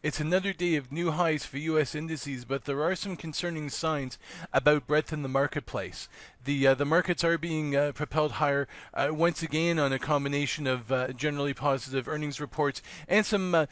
It's another day of new highs for U.S. indices, but there are some concerning signs about breadth in the marketplace. The markets are being propelled higher once again on a combination of generally positive earnings reports and some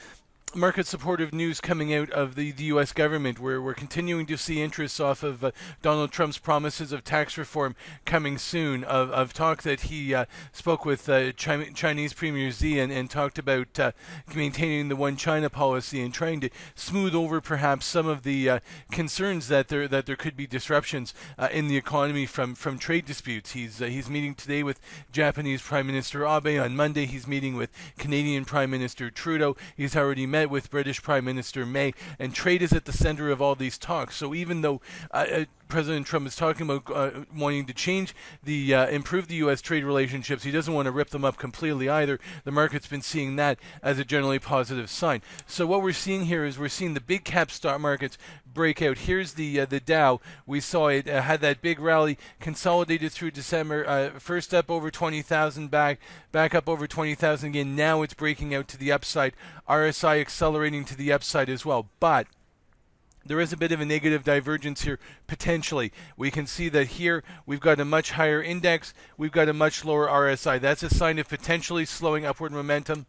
market supportive news coming out of the U.S. government, where we're continuing to see interest off of Donald Trump's promises of tax reform coming soon, of talk that he spoke with Chinese Premier Xi and talked about maintaining the one China policy and trying to smooth over perhaps some of the concerns that there could be disruptions in the economy from trade disputes. He's meeting today with Japanese Prime Minister Abe. On Monday, he's meeting with Canadian Prime Minister Trudeau. He's already met with British Prime Minister May, and trade is at the center of all these talks. So even though President Trump is talking about wanting to change improve the U.S. trade relationships, he doesn't want to rip them up completely either. The market's been seeing that as a generally positive sign. So what we're seeing here is we're seeing the big cap stock markets break out. Here's the Dow. We saw it had that big rally, consolidated through December. First up over 20,000, back up over 20,000 again. Now it's breaking out to the upside. RSI accelerating to the upside as well. But there is a bit of a negative divergence here, potentially. We can see that here we've got a much higher index, we've got a much lower RSI. That's a sign of potentially slowing upward momentum.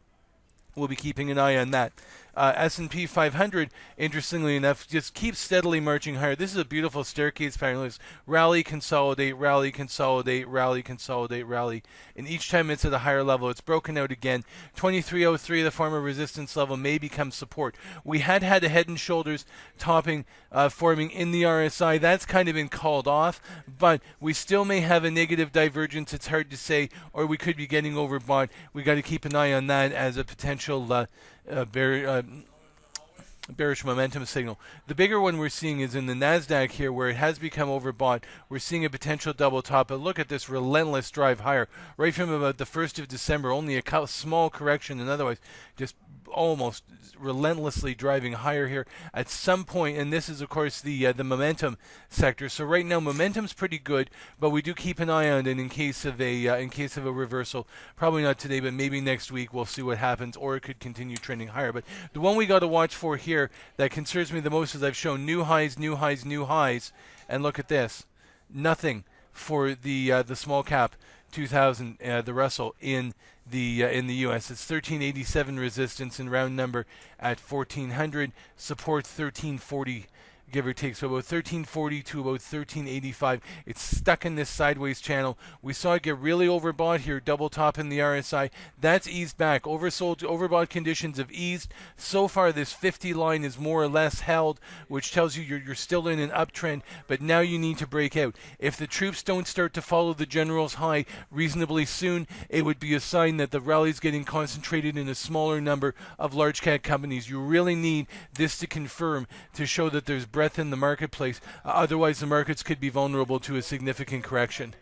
We'll be keeping an eye on that. S&P 500, interestingly enough, just keeps steadily marching higher. This is a beautiful staircase pattern. It's rally, consolidate, rally, consolidate, rally, consolidate, rally. And each time it's at a higher level, it's broken out again. 2303, the former resistance level, may become support. We had a head and shoulders topping, forming in the RSI. That's kind of been called off, but we still may have a negative divergence. It's hard to say, or we could be getting overbought. We got to keep an eye on that as a potential bearish momentum signal. The bigger one we're seeing is in the NASDAQ here, where it has become overbought. We're seeing a potential double top, but look at this relentless drive higher. Right from about the 1st of December, only a small correction, and otherwise just almost relentlessly driving higher here at some point. And this is, of course, the momentum sector. So right now, momentum's pretty good, but we do keep an eye on it in case of a reversal. Probably not today, but maybe next week. We'll see what happens, or it could continue trending higher. But the one we got to watch for here that concerns me the most is I've shown new highs, new highs, new highs, and look at this, nothing for the small cap 2000, the Russell in the U.S. It's 1387 resistance in round number at 1400, support 1340. Give or take, so about 1340 to about 1385. It's stuck in this sideways channel. We saw it get really overbought here, double top in the RSI. That's eased back. Oversold, overbought conditions have eased. So far, this 50 line is more or less held, which tells you you're still in an uptrend, but now you need to break out. If the troops don't start to follow the general's high reasonably soon, it would be a sign that the rally's getting concentrated in a smaller number of large cap companies. You really need this to confirm, to show that there's breadth in the marketplace. Otherwise, the markets could be vulnerable to a significant correction.